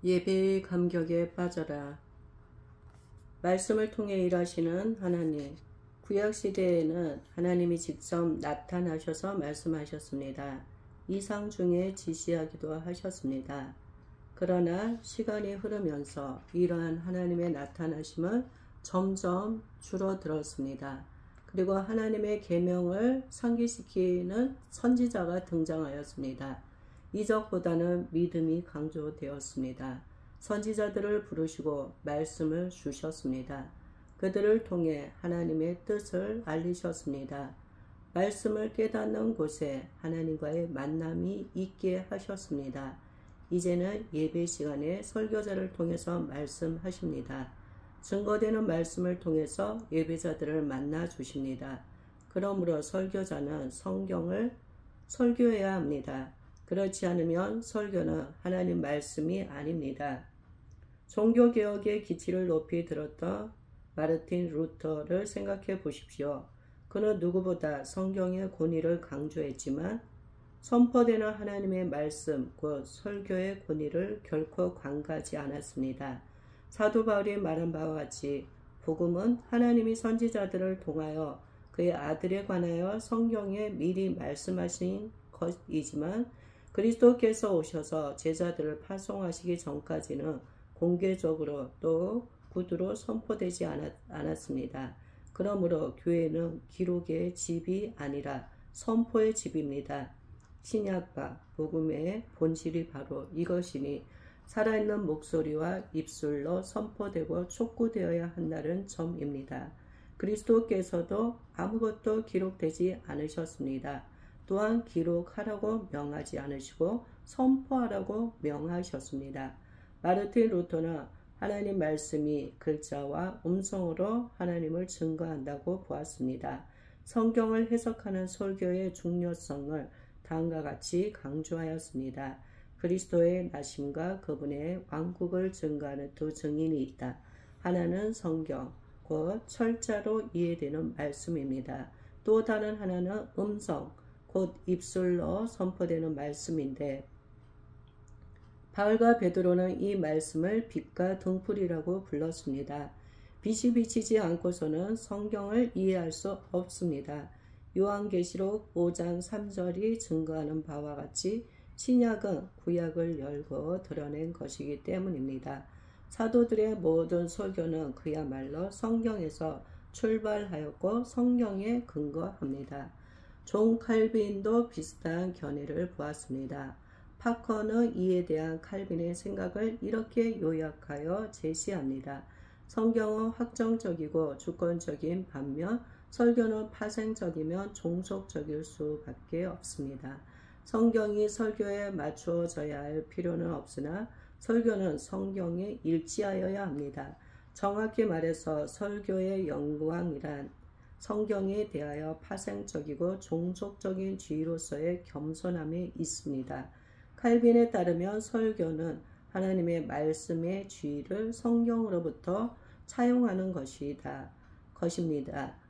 예배의 감격에 빠져라. 말씀을 통해 일하시는 하나님. 구약시대에는 하나님이 직접 나타나셔서 말씀하셨습니다. 이상 중에 지시하기도 하셨습니다. 그러나 시간이 흐르면서 이러한 하나님의 나타나심은 점점 줄어들었습니다. 그리고 하나님의 계명을 상기시키는 선지자가 등장하였습니다. 이적보다는 믿음이 강조되었습니다. 선지자들을 부르시고 말씀을 주셨습니다. 그들을 통해 하나님의 뜻을 알리셨습니다. 말씀을 깨닫는 곳에 하나님과의 만남이 있게 하셨습니다. 이제는 예배 시간에 설교자를 통해서 말씀하십니다. 증거되는 말씀을 통해서 예배자들을 만나 주십니다. 그러므로 설교자는 성경을 설교해야 합니다. 그렇지 않으면 설교는 하나님 말씀이 아닙니다. 종교개혁의 기치를 높이 들었던 마르틴 루터를 생각해 보십시오. 그는 누구보다 성경의 권위를 강조했지만 선포되는 하나님의 말씀, 곧 설교의 권위를 결코 관가하지 않았습니다. 사도 바울이 말한 바와 같이 복음은 하나님이 선지자들을 통하여 그의 아들에 관하여 성경에 미리 말씀하신 것이지만 그리스도께서 오셔서 제자들을 파송하시기 전까지는 공개적으로 또 구두로 선포되지 않았습니다. 그러므로 교회는 기록의 집이 아니라 선포의 집입니다. 신약과 복음의 본질이 바로 이것이니 살아있는 목소리와 입술로 선포되고 촉구되어야 한다는 점입니다. 그리스도께서도 아무것도 기록되지 않으셨습니다. 또한 기록하라고 명하지 않으시고 선포하라고 명하셨습니다. 마르틴 루터는 하나님 말씀이 글자와 음성으로 하나님을 증거한다고 보았습니다. 성경을 해석하는 설교의 중요성을 다음과 같이 강조하였습니다. 그리스도의 나심과 그분의 왕국을 증거하는 두 증인이 있다. 하나는 성경, 곧 철자로 이해되는 말씀입니다. 또 다른 하나는 음성, 곧 입술로 선포되는 말씀인데 바울과 베드로는 이 말씀을 빛과 등불이라고 불렀습니다. 빛이 비치지 않고서는 성경을 이해할 수 없습니다. 요한계시록 5장 3절이 증거하는 바와 같이 신약은 구약을 열고 드러낸 것이기 때문입니다. 사도들의 모든 설교는 그야말로 성경에서 출발하였고 성경에 근거합니다. 존 칼빈도 비슷한 견해를 보았습니다. 파커는 이에 대한 칼빈의 생각을 이렇게 요약하여 제시합니다. 성경은 확정적이고 주권적인 반면 설교는 파생적이면 종속적일 수밖에 없습니다. 성경이 설교에 맞추어져야 할 필요는 없으나 설교는 성경에 일치하여야 합니다. 정확히 말해서 설교의 영광이란 성경에 대하여 파생적이고 종속적인 지위로서의 겸손함에 있습니다. 칼빈에 따르면 설교는 하나님의 말씀의 지위를 성경으로부터 차용하는 것입니다.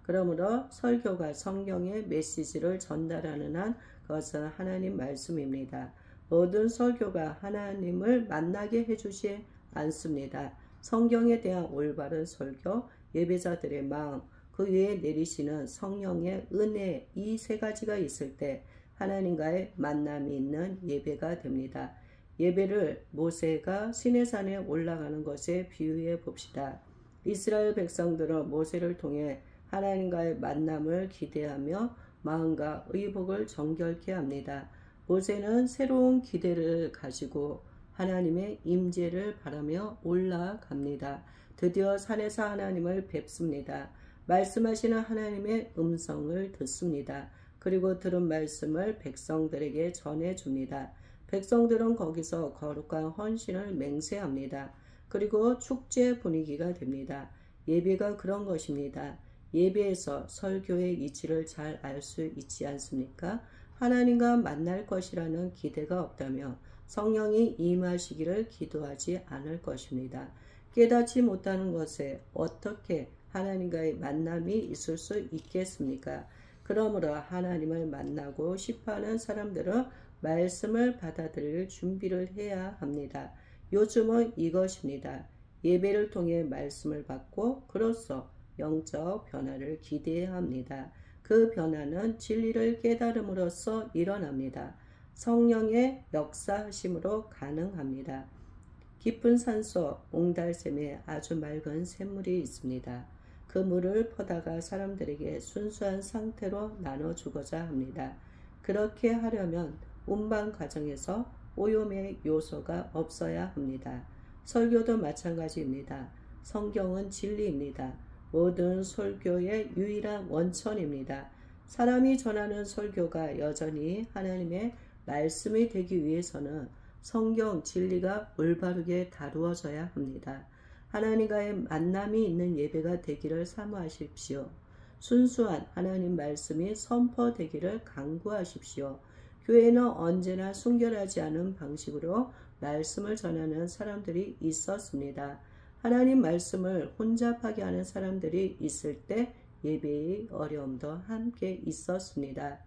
그러므로 설교가 성경의 메시지를 전달하는 한 그것은 하나님 말씀입니다. 모든 설교가 하나님을 만나게 해주지 않습니다. 성경에 대한 올바른 설교, 예배자들의 마음, 그 위에 내리시는 성령의 은혜, 이 세 가지가 있을 때 하나님과의 만남이 있는 예배가 됩니다. 예배를 모세가 시내산에 올라가는 것에 비유해 봅시다. 이스라엘 백성들은 모세를 통해 하나님과의 만남을 기대하며 마음과 의복을 정결케 합니다. 모세는 새로운 기대를 가지고 하나님의 임재를 바라며 올라갑니다. 드디어 산에서 하나님을 뵙습니다. 말씀하시는 하나님의 음성을 듣습니다. 그리고 들은 말씀을 백성들에게 전해줍니다. 백성들은 거기서 거룩한 헌신을 맹세합니다. 그리고 축제 분위기가 됩니다. 예배가 그런 것입니다. 예배에서 설교의 이치를 잘 알 수 있지 않습니까? 하나님과 만날 것이라는 기대가 없다면 성령이 임하시기를 기도하지 않을 것입니다. 깨닫지 못하는 것에 어떻게 하나님과의 만남이 있을 수 있겠습니까? 그러므로 하나님을 만나고 싶어하는 사람들은 말씀을 받아들일 준비를 해야 합니다. 요즘은 이것입니다. 예배를 통해 말씀을 받고 그로써 영적 변화를 기대해야 합니다. 그 변화는 진리를 깨달음으로써 일어납니다. 성령의 역사하심으로 가능합니다. 깊은 산속 옹달샘에 아주 맑은 샘물이 있습니다. 그 물을 퍼다가 사람들에게 순수한 상태로 나눠주고자 합니다. 그렇게 하려면 운반 과정에서 오염의 요소가 없어야 합니다. 설교도 마찬가지입니다. 성경은 진리입니다. 모든 설교의 유일한 원천입니다. 사람이 전하는 설교가 여전히 하나님의 말씀이 되기 위해서는 성경 진리가 올바르게 다루어져야 합니다. 하나님과의 만남이 있는 예배가 되기를 사모하십시오. 순수한 하나님 말씀이 선포되기를 간구하십시오. 교회는 언제나 순결하지 않은 방식으로 말씀을 전하는 사람들이 있었습니다. 하나님 말씀을 혼잡하게 하는 사람들이 있을 때 예배의 어려움도 함께 있었습니다.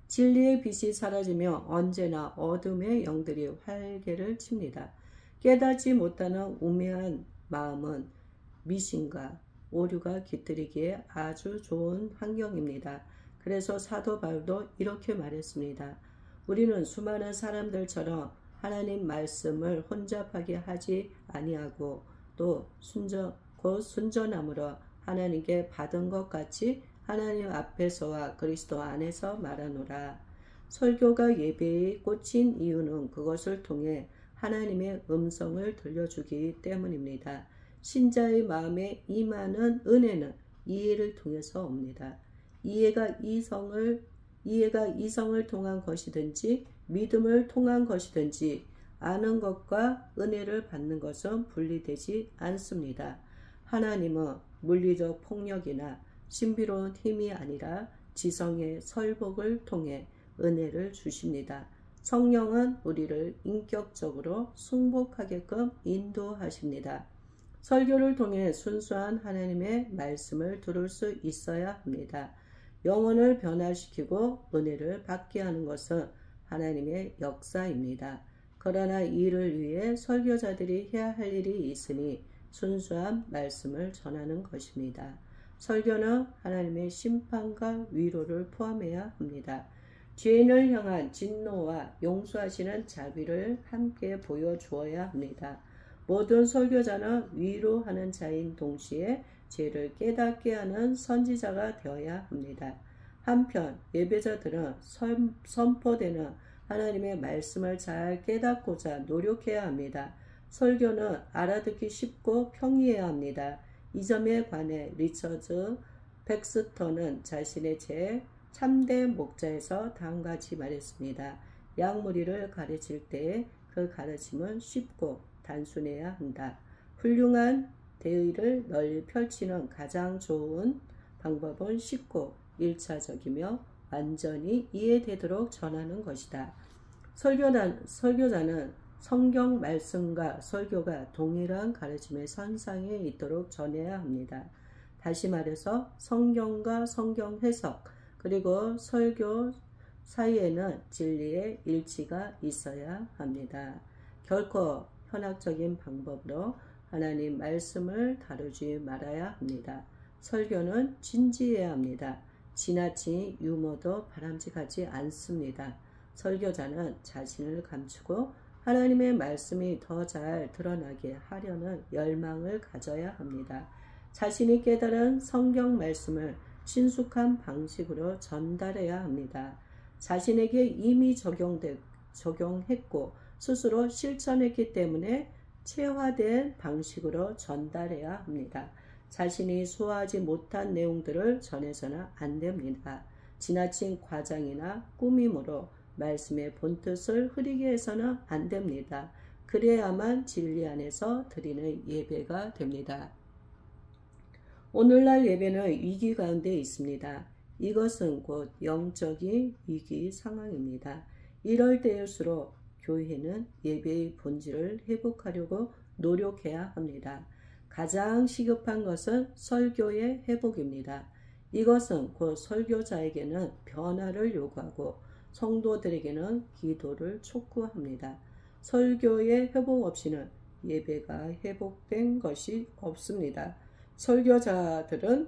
진리의 빛이 사라지며 언제나 어둠의 영들이 활개를 칩니다. 깨닫지 못하는 우매한 마음은 미신과 오류가 깃들이기에 아주 좋은 환경입니다. 그래서 사도 바울도 이렇게 말했습니다. 우리는 수많은 사람들처럼 하나님 말씀을 혼잡하게 하지 아니하고 또 순전함으로 하나님께 받은 것 같이 하나님 앞에서와 그리스도 안에서 말하노라. 설교가 예배에 꽂힌 이유는 그것을 통해 하나님의 음성을 들려주기 때문입니다. 신자의 마음에 임하는 은혜는 이해를 통해서 옵니다. 이해가 이성을 통한 것이든지 믿음을 통한 것이든지 아는 것과 은혜를 받는 것은 분리되지 않습니다. 하나님은 물리적 폭력이나 신비로운 힘이 아니라 지성의 설복을 통해 은혜를 주십니다. 성령은 우리를 인격적으로 승복하게끔 인도하십니다. 설교를 통해 순수한 하나님의 말씀을 들을 수 있어야 합니다. 영혼을 변화시키고 은혜를 받게 하는 것은 하나님의 역사입니다. 그러나 이를 위해 설교자들이 해야 할 일이 있으니 순수한 말씀을 전하는 것입니다. 설교는 하나님의 심판과 위로를 포함해야 합니다. 죄인을 향한 진노와 용서하시는 자비를 함께 보여주어야 합니다. 모든 설교자는 위로하는 자인 동시에 죄를 깨닫게 하는 선지자가 되어야 합니다. 한편 예배자들은 선포되는 하나님의 말씀을 잘 깨닫고자 노력해야 합니다. 설교는 알아듣기 쉽고 평이해야 합니다. 이 점에 관해 리처드 백스터는 자신의 책 참된 목자에서 다음같이 말했습니다. 양무리를 가르칠 때 그 가르침은 쉽고 단순해야 한다. 훌륭한 대의를 널리 펼치는 가장 좋은 방법은 쉽고 일차적이며 완전히 이해되도록 전하는 것이다. 설교자는 성경 말씀과 설교가 동일한 가르침의 선상에 있도록 전해야 합니다. 다시 말해서 성경과 성경 해석 그리고 설교 사이에는 진리의 일치가 있어야 합니다. 결코 현학적인 방법으로 하나님 말씀을 다루지 말아야 합니다. 설교는 진지해야 합니다. 지나친 유머도 바람직하지 않습니다. 설교자는 자신을 감추고 하나님의 말씀이 더 잘 드러나게 하려는 열망을 가져야 합니다. 자신이 깨달은 성경 말씀을 친숙한 방식으로 전달해야 합니다. 자신에게 이미 적용했고 스스로 실천했기 때문에 체화된 방식으로 전달해야 합니다. 자신이 소화하지 못한 내용들을 전해서는 안 됩니다. 지나친 과장이나 꾸밈으로 말씀의 본뜻을 흐리게 해서는 안 됩니다. 그래야만 진리 안에서 드리는 예배가 됩니다. 오늘날 예배는 위기 가운데 있습니다. 이것은 곧 영적인 위기 상황입니다. 이럴 때일수록 교회는 예배의 본질을 회복하려고 노력해야 합니다. 가장 시급한 것은 설교의 회복입니다. 이것은 곧 설교자에게는 변화를 요구하고 성도들에게는 기도를 촉구합니다. 설교의 회복 없이는 예배가 회복된 것이 없습니다. 설교자들은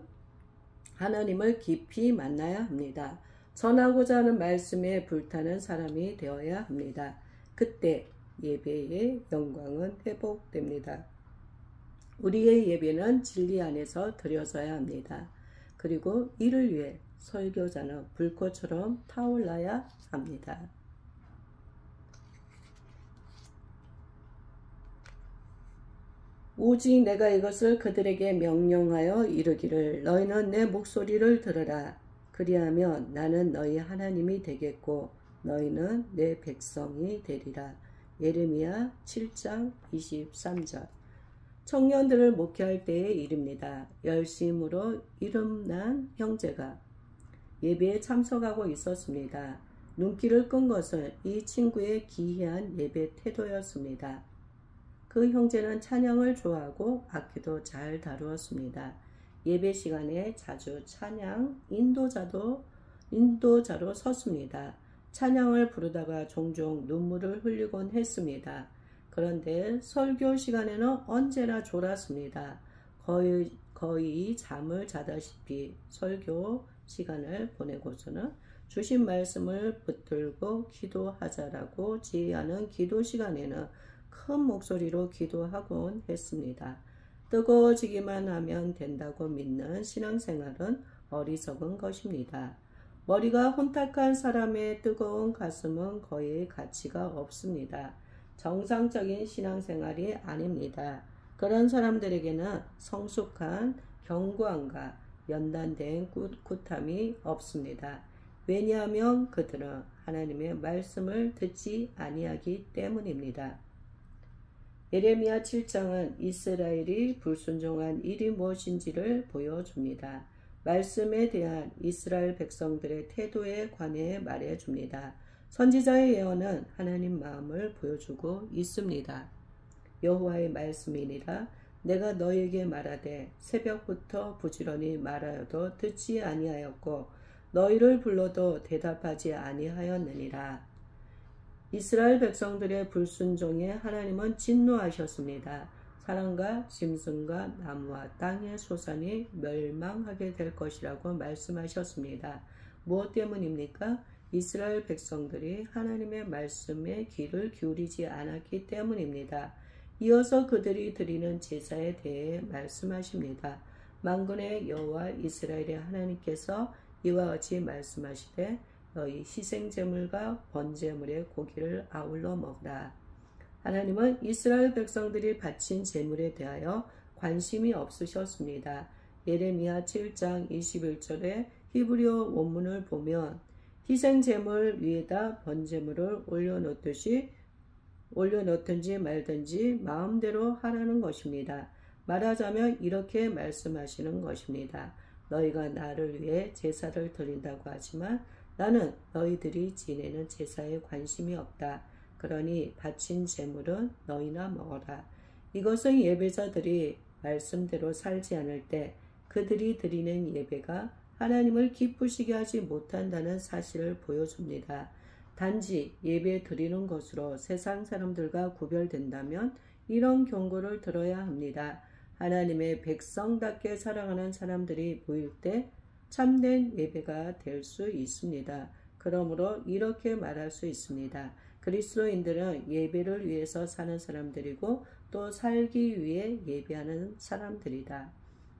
하나님을 깊이 만나야 합니다. 전하고자 하는 말씀에 불타는 사람이 되어야 합니다. 그때 예배의 영광은 회복됩니다. 우리의 예배는 진리 안에서 드려져야 합니다. 그리고 이를 위해 설교자는 불꽃처럼 타올라야 합니다. 오직 내가 이것을 그들에게 명령하여 이르기를 너희는 내 목소리를 들으라. 그리하면 나는 너희 하나님이 되겠고 너희는 내 백성이 되리라. 예레미야 7장 23절. 청년들을 목회할 때의 일입니다. 열심으로 이름난 형제가 예배에 참석하고 있었습니다. 눈길을 끈 것은 이 친구의 기이한 예배 태도였습니다. 그 형제는 찬양을 좋아하고 악기도 잘 다루었습니다. 예배 시간에 자주 찬양 인도자로 섰습니다. 찬양을 부르다가 종종 눈물을 흘리곤 했습니다. 그런데 설교 시간에는 언제나 졸았습니다. 거의 잠을 자다시피 설교 시간을 보내고서는 주신 말씀을 붙들고 기도하자라고 지휘하는 기도 시간에는 큰 목소리로 기도하곤 했습니다. 뜨거워지기만 하면 된다고 믿는 신앙생활은 어리석은 것입니다. 머리가 혼탁한 사람의 뜨거운 가슴은 거의 가치가 없습니다. 정상적인 신앙생활이 아닙니다. 그런 사람들에게는 성숙한 경고함과 연단된 꿋꿋함이 없습니다. 왜냐하면 그들은 하나님의 말씀을 듣지 아니하기 때문입니다. 예레미야 7장은 이스라엘이 불순종한 일이 무엇인지를 보여줍니다. 말씀에 대한 이스라엘 백성들의 태도에 관해 말해줍니다. 선지자의 예언은 하나님 마음을 보여주고 있습니다. 여호와의 말씀이니라 내가 너희에게 말하되 새벽부터 부지런히 말하여도 듣지 아니하였고 너희를 불러도 대답하지 아니하였느니라. 이스라엘 백성들의 불순종에 하나님은 진노하셨습니다. 사람과 짐승과 나무와 땅의 소산이 멸망하게 될 것이라고 말씀하셨습니다. 무엇 때문입니까? 이스라엘 백성들이 하나님의 말씀에 귀를 기울이지 않았기 때문입니다. 이어서 그들이 드리는 제사에 대해 말씀하십니다. 만군의 여호와 이스라엘의 하나님께서 이와 같이 말씀하시되 너희 희생제물과 번제물의 고기를 아울러 먹으라. 하나님은 이스라엘 백성들이 바친 제물에 대하여 관심이 없으셨습니다. 예레미야 7장 21절에 히브리어 원문을 보면 희생제물 위에다 번제물을 올려놓든지 말든지 마음대로 하라는 것입니다. 말하자면 이렇게 말씀하시는 것입니다. 너희가 나를 위해 제사를 드린다고 하지만 나는 너희들이 지내는 제사에 관심이 없다. 그러니 바친 제물은 너희나 먹어라. 이것은 예배자들이 말씀대로 살지 않을 때 그들이 드리는 예배가 하나님을 기쁘시게 하지 못한다는 사실을 보여줍니다. 단지 예배 드리는 것으로 세상 사람들과 구별된다면 이런 경고를 들어야 합니다. 하나님의 백성답게 살아가는 사람들이 보일 때 참된 예배가 될 수 있습니다. 그러므로 이렇게 말할 수 있습니다. 그리스도인들은 예배를 위해서 사는 사람들이고 또 살기 위해 예배하는 사람들이다.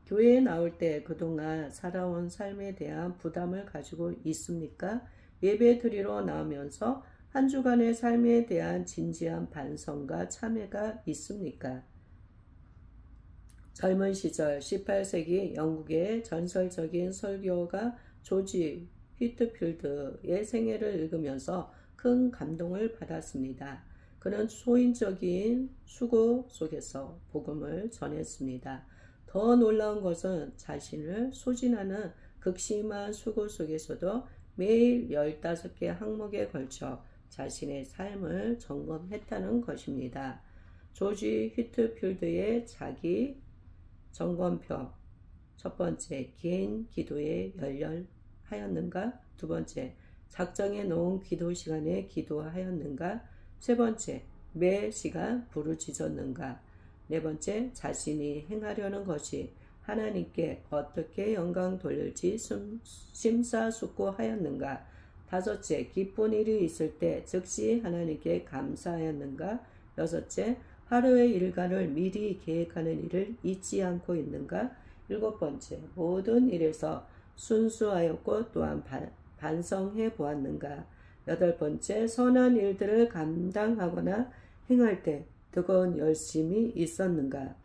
교회에 나올 때 그동안 살아온 삶에 대한 부담을 가지고 있습니까? 예배 드리러 나오면서 한 주간의 삶에 대한 진지한 반성과 참회가 있습니까? 젊은 시절 18세기 영국의 전설적인 설교가 조지 휘트필드의 생애를 읽으면서 큰 감동을 받았습니다. 그는 소인적인 수고 속에서 복음을 전했습니다. 더 놀라운 것은 자신을 소진하는 극심한 수고 속에서도 매일 15개 항목에 걸쳐 자신의 삶을 점검했다는 것입니다. 조지 휘트필드의 자기 점검표. 첫 번째, 개인 기도에 열렬하였는가? 두 번째, 작정해 놓은 기도 시간에 기도하였는가? 세 번째, 매 시간 부르짖었는가? 네 번째, 자신이 행하려는 것이 하나님께 어떻게 영광 돌릴지 심사숙고하였는가? 다섯째, 기쁜 일이 있을 때 즉시 하나님께 감사하였는가? 여섯째, 하루의 일과를 미리 계획하는 일을 잊지 않고 있는가? 일곱 번째, 모든 일에서 순수하였고 또한 반성해 보았는가? 여덟 번째, 선한 일들을 감당하거나 행할 때 뜨거운 열심이 있었는가?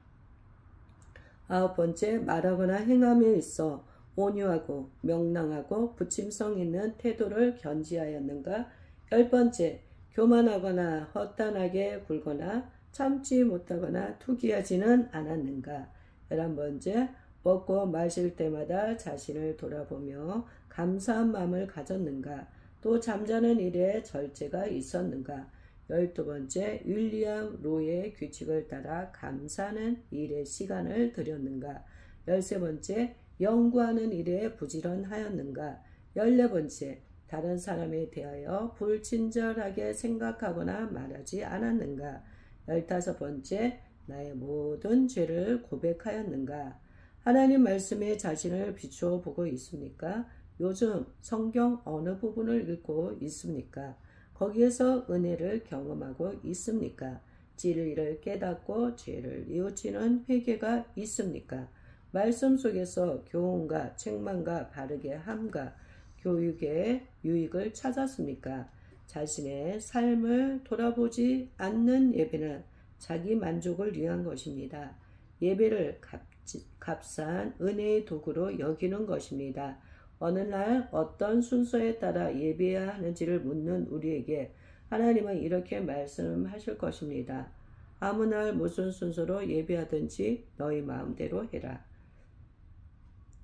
아홉 번째, 말하거나 행함에 있어 온유하고 명랑하고 부침성 있는 태도를 견지하였는가? 열 번째, 교만하거나 허탄하게 굴거나 참지 못하거나 투기하지는 않았는가? 11번째, 먹고 마실 때마다 자신을 돌아보며 감사한 마음을 가졌는가? 또 잠자는 일에 절제가 있었는가? 12번째, 윌리엄 로의 규칙을 따라 감사하는 일에 시간을 들였는가? 13번째, 연구하는 일에 부지런하였는가? 14번째, 다른 사람에 대하여 불친절하게 생각하거나 말하지 않았는가? 15번째, 나의 모든 죄를 고백하였는가? 하나님 말씀에 자신을 비추어 보고 있습니까? 요즘 성경 어느 부분을 읽고 있습니까? 거기에서 은혜를 경험하고 있습니까? 진리를 깨닫고 죄를 뉘우치는 회개가 있습니까? 말씀 속에서 교훈과 책망과 바르게 함과 교육의 유익을 찾았습니까? 자신의 삶을 돌아보지 않는 예배는 자기 만족을 위한 것입니다. 예배를 값싼 은혜의 도구로 여기는 것입니다. 어느 날 어떤 순서에 따라 예배해야 하는지를 묻는 우리에게 하나님은 이렇게 말씀하실 것입니다. 아무 날 무슨 순서로 예배하든지 너희 마음대로 해라.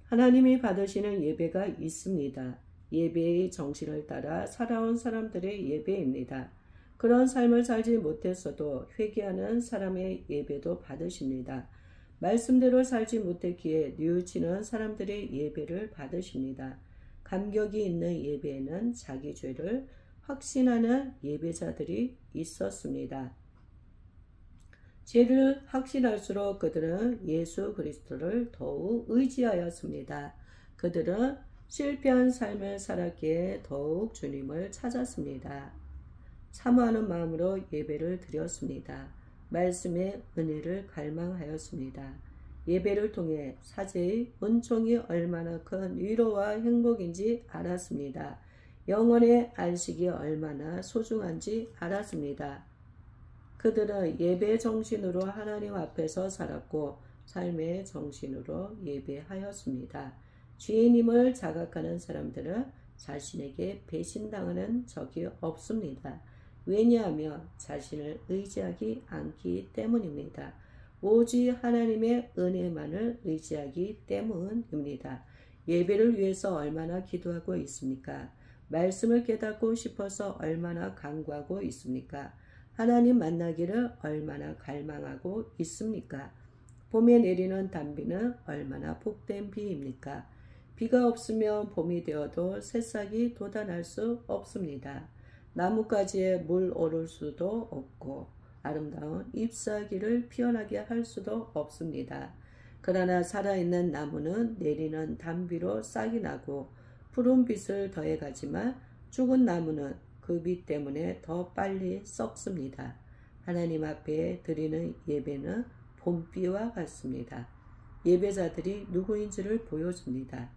하나님이 받으시는 예배가 있습니다. 예배의 정신을 따라 살아온 사람들의 예배입니다. 그런 삶을 살지 못했어도 회개하는 사람의 예배도 받으십니다. 말씀대로 살지 못했기에 뉘우치는 사람들의 예배를 받으십니다. 감격이 있는 예배에는 자기 죄를 확신하는 예배자들이 있었습니다. 죄를 확신할수록 그들은 예수 그리스도를 더욱 의지하였습니다. 그들은 실패한 삶을 살았기에 더욱 주님을 찾았습니다. 사모하는 마음으로 예배를 드렸습니다. 말씀의 은혜를 갈망하였습니다. 예배를 통해 사제의 은총이 얼마나 큰 위로와 행복인지 알았습니다. 영혼의 안식이 얼마나 소중한지 알았습니다. 그들은 예배 정신으로 하나님 앞에서 살았고 삶의 정신으로 예배하였습니다. 주님을 자각하는 사람들은 자신에게 배신당하는 적이 없습니다. 왜냐하면 자신을 의지하기 않기 때문입니다. 오직 하나님의 은혜만을 의지하기 때문입니다. 예배를 위해서 얼마나 기도하고 있습니까? 말씀을 깨닫고 싶어서 얼마나 간구하고 있습니까? 하나님 만나기를 얼마나 갈망하고 있습니까? 봄에 내리는 단비는 얼마나 복된 비입니까? 비가 없으면 봄이 되어도 새싹이 돋아날 수 없습니다. 나뭇가지에 물 오를 수도 없고 아름다운 잎사귀를 피어나게 할 수도 없습니다. 그러나 살아있는 나무는 내리는 단비로 싹이 나고 푸른 빛을 더해가지만 죽은 나무는 그 빛 때문에 더 빨리 썩습니다. 하나님 앞에 드리는 예배는 봄비와 같습니다. 예배자들이 누구인지를 보여줍니다.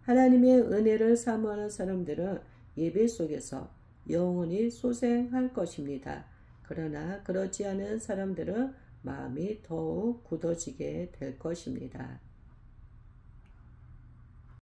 하나님의 은혜를 사모하는 사람들은 예배 속에서 영원히 소생할 것입니다. 그러나 그렇지 않은 사람들은 마음이 더욱 굳어지게 될 것입니다.